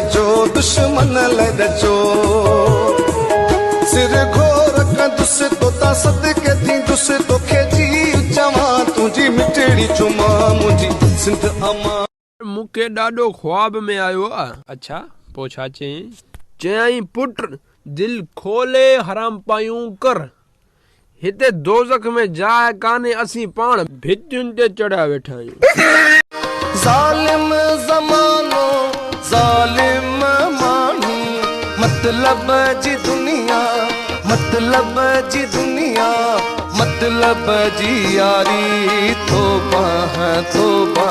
सजो दुश्मन ले रचो सिर घोर कंदुस तोता सदके थी दुस तोखे जी चवा तुझी मिठड़ी चुमा मुंहिंजी सिंध अमा मूंखे ॾाढो ख्वाब में आयो आहे। अच्छा पोइ छा चयईं? चयईं पुट दिल खोले हराम पायूं कर, हिते दोज़ख में जाइ कान्हे, असीं पाण भितियुनि ते चढ़िया वेठा आहियूं। ज़ालिम ज़मानो ज़ालिम माण्हू मतलब जी दुनिया मतलब जी दुनिया मतलब जी यारी तौबा है तौबा।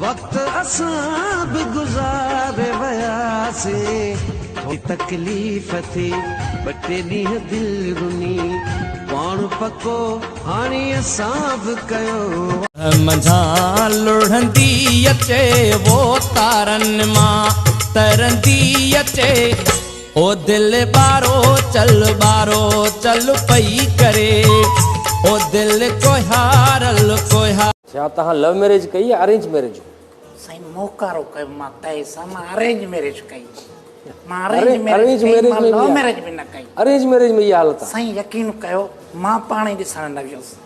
वक्त असां भी गुज़ारे वयासे थोड़ी तकलीफ़ थी बटे ॾींहं दिल रुनी पाण पको हाणे असां बि कयो मंझा लुढ़ंदी अचे वो तारन मां तरंदी अचे ओ दिल बारो चल पई करे ओ दिल कोहारल कोहा। छा तव्हां लव मैरिज कई या अरेंज मैरिज? साईं मोकारो कयो मां तय सां मां अरेंज मैरिज कई। मां अरेंज मैरिज में लव मैरिज भी न कई। अरेंज मैरिज में इहा हालत आहे साईं यकीन कयो मां पाण ई ॾिसण न वियुसि।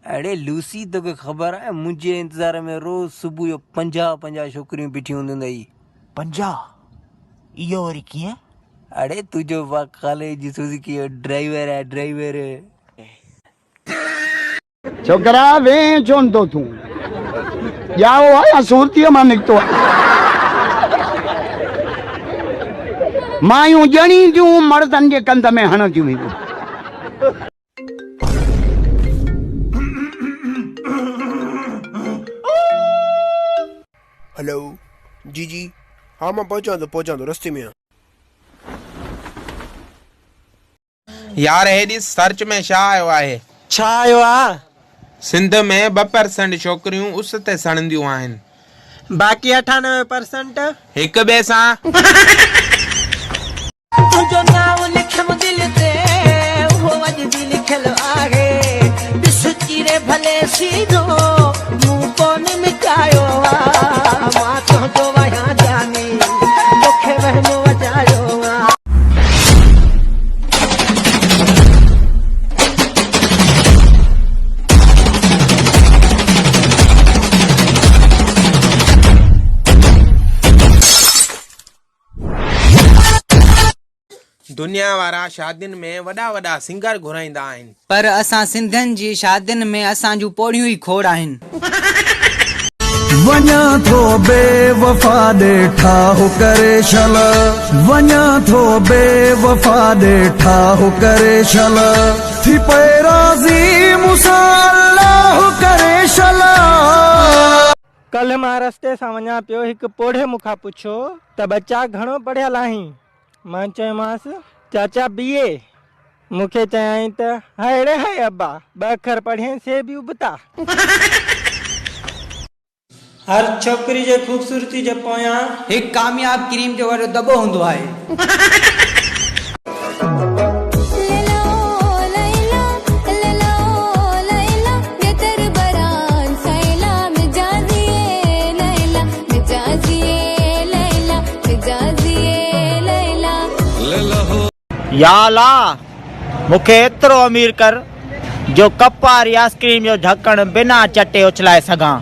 अरे लूसी तो के खबर है मुझे इंतजार में रोज सुबह 50 छोकरियों बीठी हूंदी। 50 इहो वरी कीअं? अरे तुझो कॉलेज सुजुकी ड्राइवर है ड्राइवर। छोकरा वे चोन तो तू या वो आया सूरती मां निकतो मायूं जणी थियूं मर्दन जे कंध में हणंदियूं हुयूं। हेलो जी हाँ मां पहुंचा तो रस्ते में। यार हेॾी सर्च में छा आयो आहे? छा आयो आहे? सिंध में 2% छोकरियूं उस ते सड़ंदियूं आहिनि, बाक़ी 98% हिक ॿिए सां। तुझो नाम लिखम दिल ते वो अज भी लिखल आहे ॾिस चिरे भले सीधो मुंह कोन मिटायो मां तुझो वया जानी तोखे वहम वजायो। दुनिया वारा शादियुनि में वॾा सिंगर घुराईंदा आहिनि, पर असां सिंधियुनि जी शादियुनि में असां जूं पोड़ियूं ई खोड़ आहिनि। वञा थो बेवफा ॾेठा हो करे छल वञा थो बेवफा ॾेठा हो करे छल थी पए राज़ी मूंसां अल्लाह करे छल। कल मां रस्ते सां वञा पियो, हिकु पोड़े मूंखां पुछो त बच्चा घणो पढ़ियल आहीं? मां चयोमांसि चाचा BA। मूंखे चयाईं त हाय हाय अब्बा 2 अखर पढ़ियईं से बि उबता। हर छोकरी जे खूबसूरती जे पोयां हिकु कामयाब क्रीम जो वॾो दॿो हूंदो आहे। या अल्लाह मूंखे एतिरो अमीर कर जो कप वारी आइसक्रीम जो ढक्कण बिना चटे उछलाए सघां।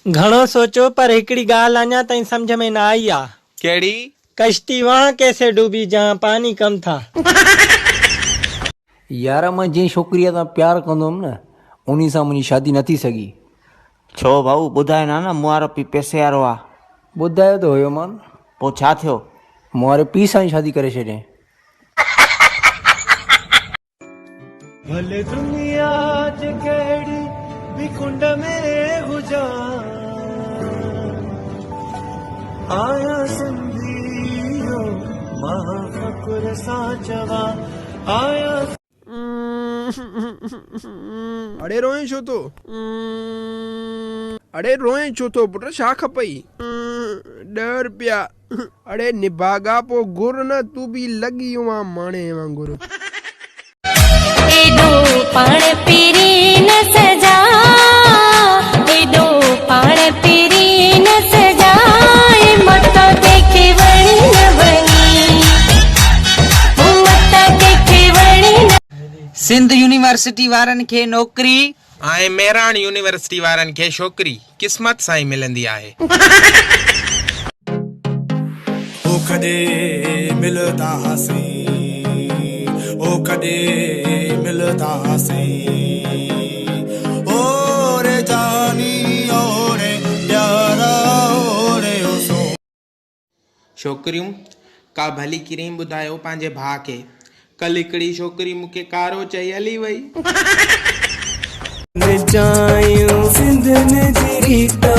घणो सोचो पर हिकिड़ी ॻाल्हि अञा ताईं सम्झ में न आई आहे। कहिड़ी? कश्ती वहां कैसे डूबी जहां पानी कम था। यार मां जंहिं छोकिरीअ सां प्यार कंदो हुअमि न उन सां मुंहिंजी शादी न थी सघी। छो भाऊ ॿुधाए ना मुआरो पी पैसे वारो आहे। ॿुधायो त हुयो मां। पोइ छा थियो? मूं वारे पीउ सां ई शादी करे छॾियईं। भले दुनिया च कहिड़ी कुंड में हुजा आया सिंधियो महाफकुर साचवा आया। अड़े रोए छो तो अड़े रोए छो तो पुट छा खपई डर पिया अड़े निभागा पो गुर न तू भी लगी वहां माणे वांगुर एडो पाण पीरी न सजा एडो पाण पीरी न सजाए मत देखे वणी न वणी मत देखे वणी न। सिंध यूनिवर्सिटी वारनि खे नौकरी ऐं मेराण यूनिवर्सिटी वारनि खे छोकिरी क़िस्मत सां ई मिलंदी आहे। ओ कदे मिलदा हसी ओ कदे मिलदा हसी ओरे जानी ओरे प्यारा ओरे ओसो। छोकिरियूं का भली किरीं ॿुधायो पंहिंजे भाउ खे कल हिकिड़ी छोकिरी मूंखे कारो चई हली वई। सिंध रीता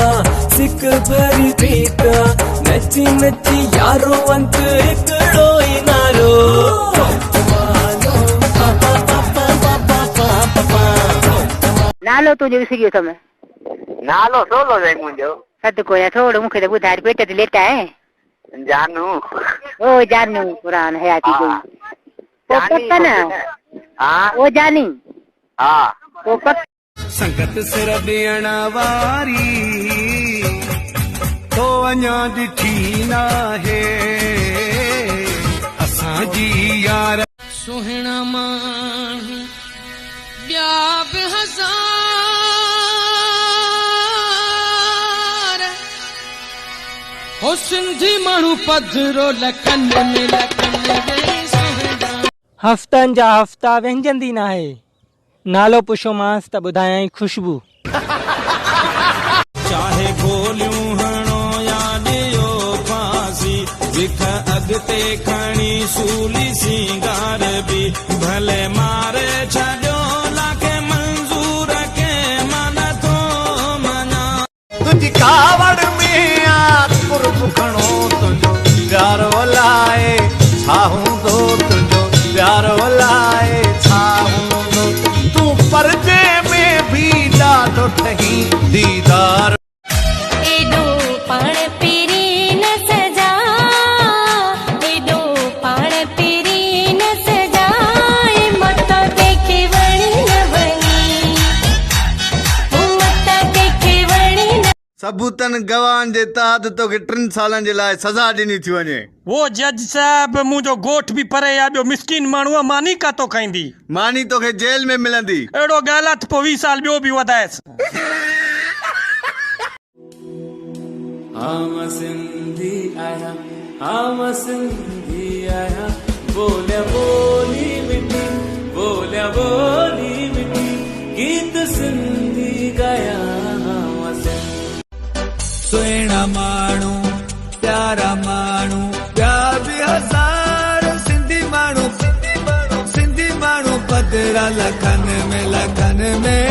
सिक भरी पीता नची नची यारो अंत हिकिड़ो ई नारो। नालो तुंहिंजो विसरी वियो अथमि। नालो सोलो जाई मुंहिंजो सत कोया थोरो मूंखे त ॿुधाए पेट ते लेटा आहे। जानू ओ जानू पुरान हयाती कोई वो पक्का ना हाँ वो जानी हाँ वो पक्का। संगत सिर ॾियण वारी तो अञा ॾिठी नाहे असांजी यार सुहिणा माण्हू ॿिया बि हज़ार हो सिंधी माण्हू पधरो लखन में लखन में सुहिणा। हफ़्तनि जा हफ़्ता व्यंजंदी न आहे नालो पुछोमांसि त ॿुधायई खुशबू। चाहे गोलियूं हणो या ॾियो फांसी विख अॻिते खणी सूली सिंगार बि भले मारे छॾियो लाखे मंज़ूर के मन थो मना। तुंहिंजी कावड़ में कुर्ब खणो तुंहिंजो प्यार वलाए छा हूंदो तुंहिंजो प्यार वलाए छा हूंदो तूं परदे में भी ॾाढो ठही दीदार। एडो पाण पीरी न सजा एडो पाण पीरी न सजाए मत देखे वणी न वणी मत देखे वणी न। सबूतन गवाहन जे तहत तोखे 3 सालनि जे लाइ सज़ा ॾिनी थी वञे। वो जज साहब मुंहिंजो गोठ बि परे आहे ॿियो मिसकिन माण्हू मानी कातो खाईंदी मानी तोखे जेल में मिलंदी। अहिड़ो ॻाल्हि आहे त पोइ 20 साल ॿियो बि वधाएसि। आम सिंधी आया आम सिंधी आया बोलिया बोली मिठी बोलिया बोली मिठी गीत सिंधी गाया सुहिणा माण्हू प्यारा माण्हू ॿिया बि हज़ार सिंधी माण्हू सिंधी माण्हू पधरा लखन में